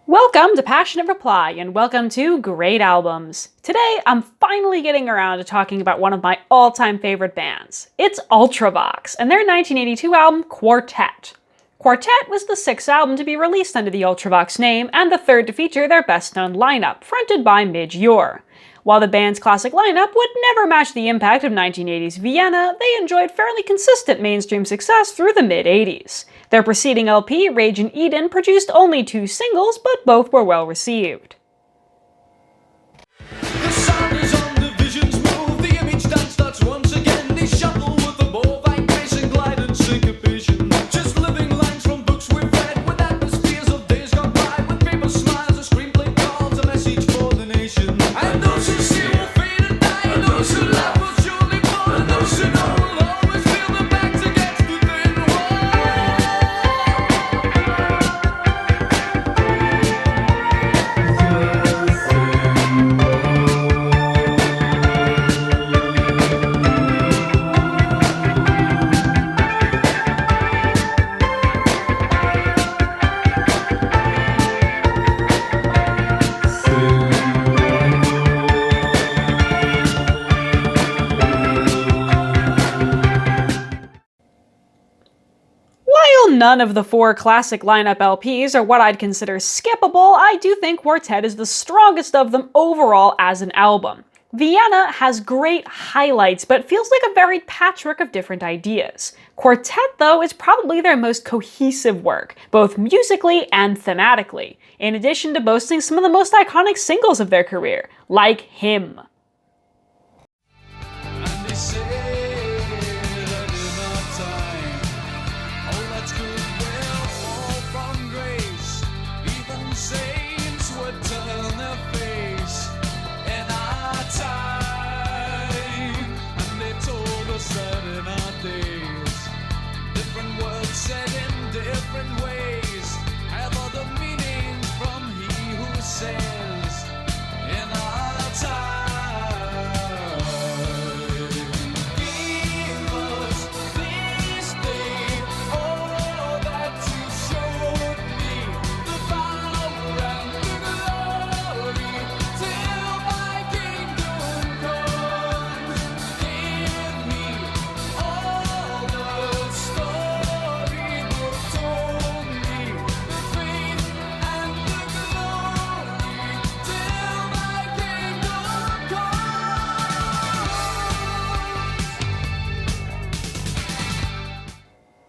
Welcome to Passionate Reply, and welcome to Great Albums. Today, I'm finally getting around to talking about one of my all-time favorite bands. It's Ultravox, and their 1982 album, Quartet. Quartet was the sixth album to be released under the Ultravox name, and the third to feature their best-known lineup, fronted by Midge Ure. While the band's classic lineup would never match the impact of 1980s Vienna, they enjoyed fairly consistent mainstream success through the mid-80s. Their preceding LP, Rage in Eden, produced only 2 singles, but both were well received. None of the 4 classic lineup LPs are what I'd consider skippable, I do think Quartet is the strongest of them overall as an album. Vienna has great highlights, but feels like a varied patchwork of different ideas. Quartet, though, is probably their most cohesive work, both musically and thematically, in addition to boasting some of the most iconic singles of their career, like Hymn.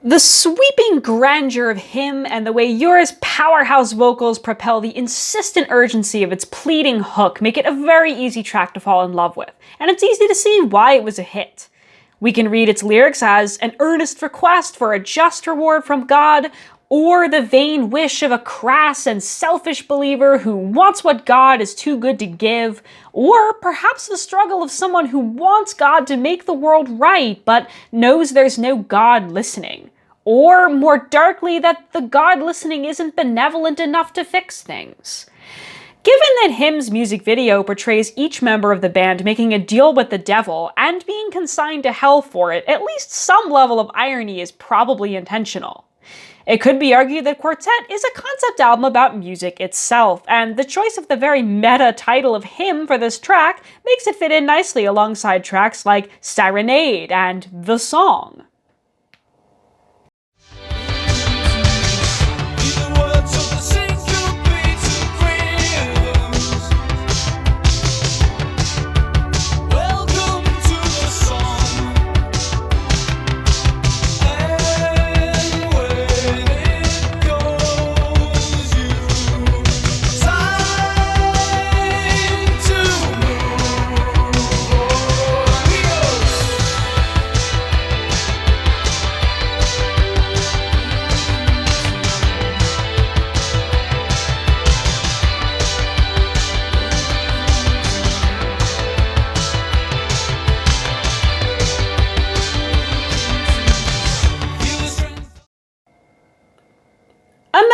The sweeping grandeur of Hymn and the way Ure's powerhouse vocals propel the insistent urgency of its pleading hook make it a very easy track to fall in love with, and it's easy to see why it was a hit. We can read its lyrics as an earnest request for a just reward from God, or the vain wish of a crass and selfish believer who wants what God is too good to give, or perhaps the struggle of someone who wants God to make the world right, but knows there's no God listening. Or, more darkly, that the God listening isn't benevolent enough to fix things. Given that Hymn's music video portrays each member of the band making a deal with the devil and being consigned to hell for it, at least some level of irony is probably intentional. It could be argued that Quartet is a concept album about music itself, and the choice of the very meta title of Hymn for this track makes it fit in nicely alongside tracks like Serenade and The Song.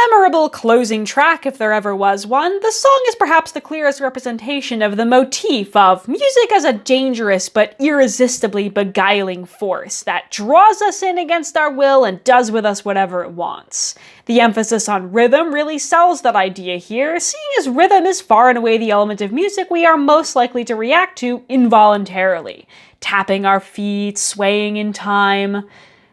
memorable closing track if there ever was one, the song is perhaps the clearest representation of the motif of music as a dangerous but irresistibly beguiling force that draws us in against our will and does with us whatever it wants. The emphasis on rhythm really sells that idea here, seeing as rhythm is far and away the element of music we are most likely to react to involuntarily, tapping our feet, swaying in time.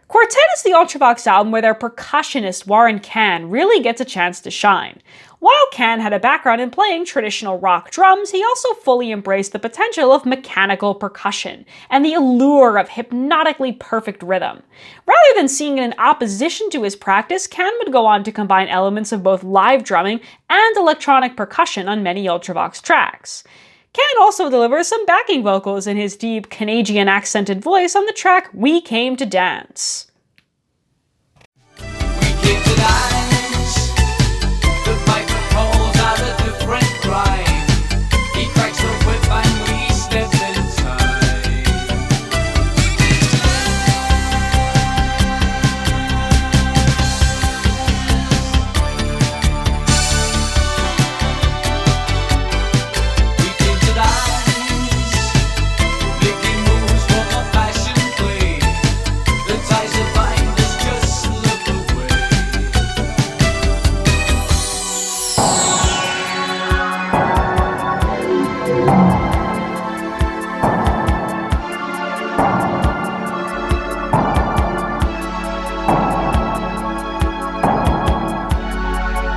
Quartet is the Ultravox album where their percussionist Warren Cann really gets a chance to shine. While Cann had a background in playing traditional rock drums, he also fully embraced the potential of mechanical percussion and the allure of hypnotically perfect rhythm. Rather than seeing it in opposition to his practice, Cann would go on to combine elements of both live drumming and electronic percussion on many Ultravox tracks. Cann also delivers some backing vocals in his deep Canadian accented voice on the track We Came to Dance. We came to dance. The piper calls out a different cry. He cracks the whip and we step inside. We came to dance. Making moves for a passion play. The ties that bind us just slip away.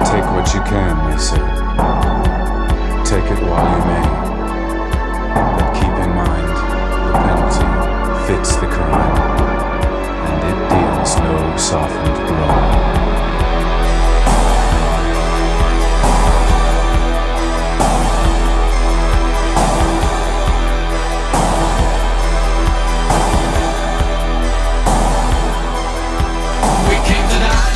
Take what you can, they said. Take it while you may. But keep in mind, the penalty fits the crime, and it deals no softened blow. We came to dance.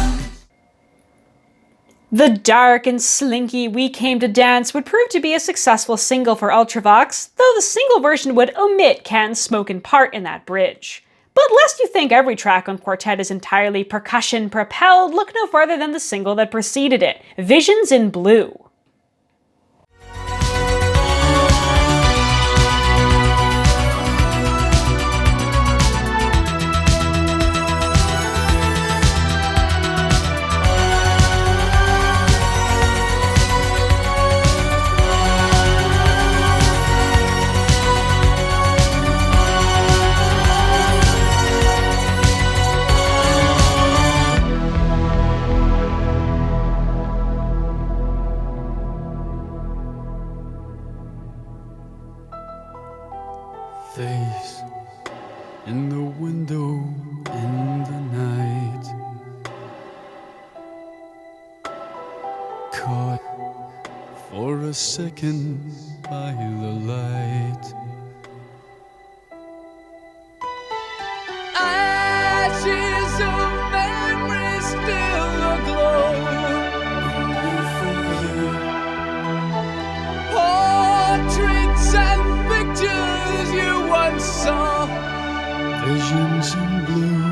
The dark and slinky We Came to Dance would prove to be a successful single for Ultravox, though the single version would omit Cann's smoken part in that bridge. But lest you think every track on Quartet is entirely percussion-propelled, look no further than the single that preceded it, Visions in Blue. Face in the window in the night, caught for a second by the light. Ashes of memory still aglow. Portraits and pictures you once saw. Visions in blue.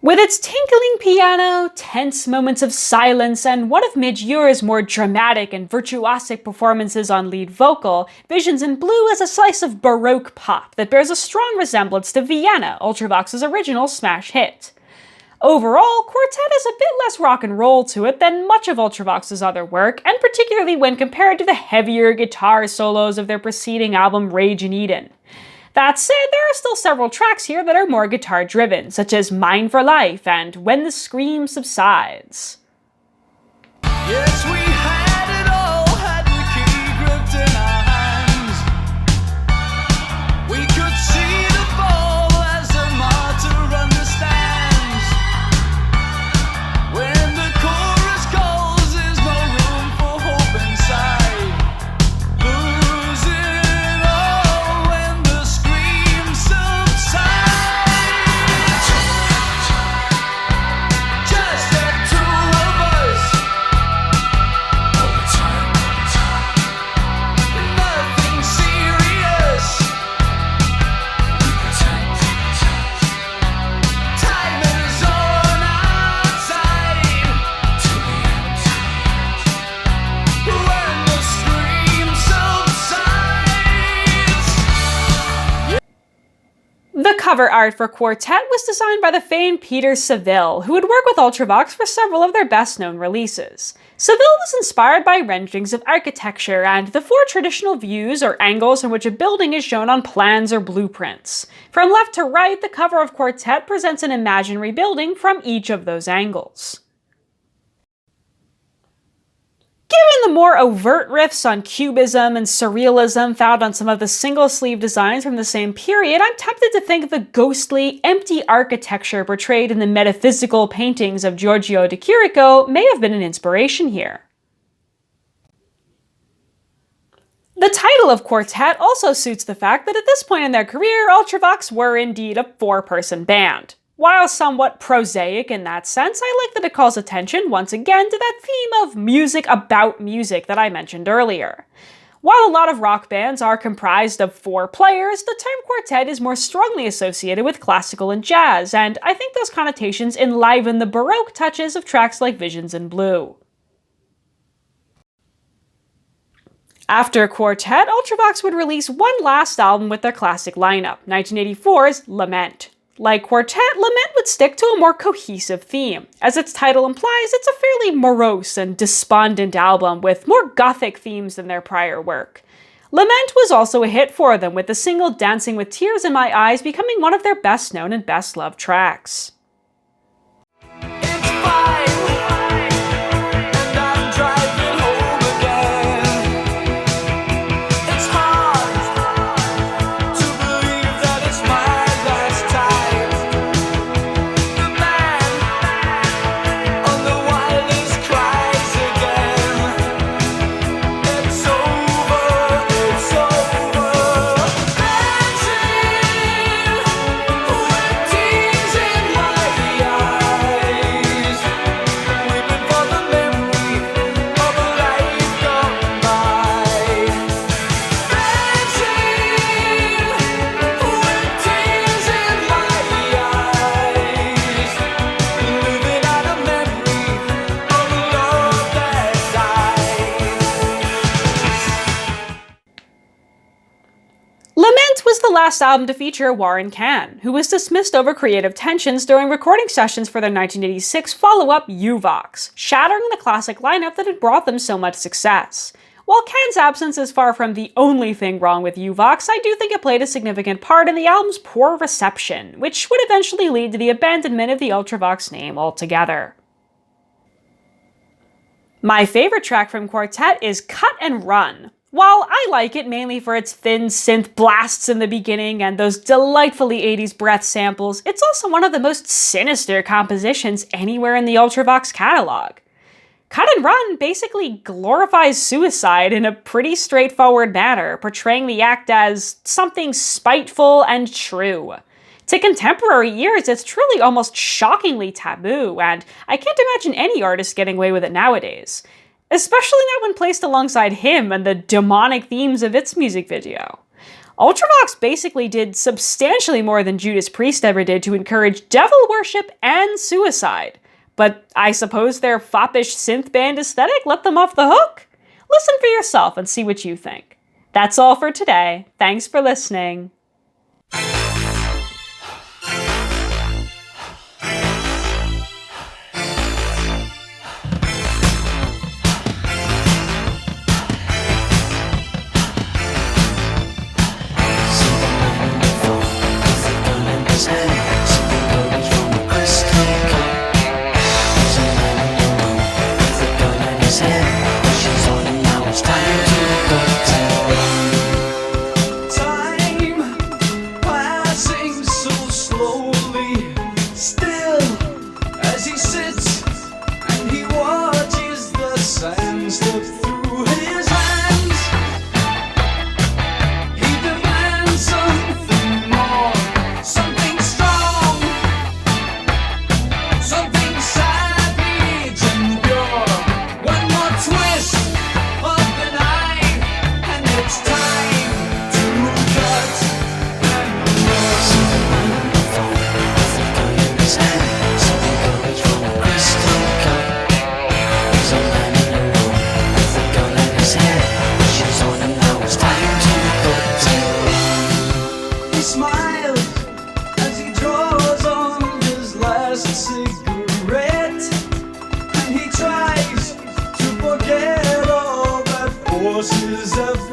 With its tinkling piano, tense moments of silence, and one of Midgeur's more dramatic and virtuosic performances on lead vocal, Visions in Blue is a slice of Baroque pop that bears a strong resemblance to Vienna, Ultravox's original smash hit. Overall, Quartet has a bit less rock and roll to it than much of Ultravox's other work, and particularly when compared to the heavier guitar solos of their preceding album Rage in Eden. That said, there are still several tracks here that are more guitar-driven, such as Mine for Life and When the Scream Subsides. Yes, we had it all, had the key gripped in our hands. We could see the fall as the martyr understands. When the chorus calls, there's no room for hope inside. Losing all when the scream subsides. Just the two of us. cover art for Quartet was designed by the famed Peter Saville, who would work with Ultravox for several of their best-known releases. Saville was inspired by renderings of architecture and the 4 traditional views or angles in which a building is shown on plans or blueprints. From left to right, the cover of Quartet presents an imaginary building from each of those angles. Given the more overt riffs on cubism and surrealism found on some of the single-sleeve designs from the same period, I'm tempted to think the ghostly, empty architecture portrayed in the metaphysical paintings of Giorgio de Chirico may have been an inspiration here. The title of Quartet also suits the fact that at this point in their career, Ultravox were indeed a 4-person band. While somewhat prosaic in that sense, I like that it calls attention once again to that theme of music about music that I mentioned earlier. While a lot of rock bands are comprised of 4 players, the term quartet is more strongly associated with classical and jazz, and I think those connotations enliven the Baroque touches of tracks like Visions in Blue. After Quartet, Ultravox would release one last album with their classic lineup, 1984's Lament. Like Quartet, Lament would stick to a more cohesive theme. As its title implies, it's a fairly morose and despondent album with more gothic themes than their prior work. Lament was also a hit for them, with the single Dancing with Tears in My Eyes becoming one of their best known and best loved tracks. Last album to feature Warren Cann, who was dismissed over creative tensions during recording sessions for their 1986 follow-up U-Vox, shattering the classic lineup that had brought them so much success. While Cann's absence is far from the only thing wrong with U-Vox, I do think it played a significant part in the album's poor reception, which would eventually lead to the abandonment of the Ultravox name altogether. My favorite track from Quartet is Cut and Run. While I like it mainly for its thin synth blasts in the beginning and those delightfully 80s breath samples, it's also one of the most sinister compositions anywhere in the Ultravox catalog. Cut and Run basically glorifies suicide in a pretty straightforward manner, portraying the act as something spiteful and true. To contemporary ears, it's truly almost shockingly taboo, and I can't imagine any artist getting away with it nowadays. Especially not when placed alongside him and the demonic themes of its music video. Ultravox basically did substantially more than Judas Priest ever did to encourage devil worship and suicide. But I suppose their foppish synth band aesthetic let them off the hook? Listen for yourself and see what you think. That's all for today. Thanks for listening. Time, well, forces of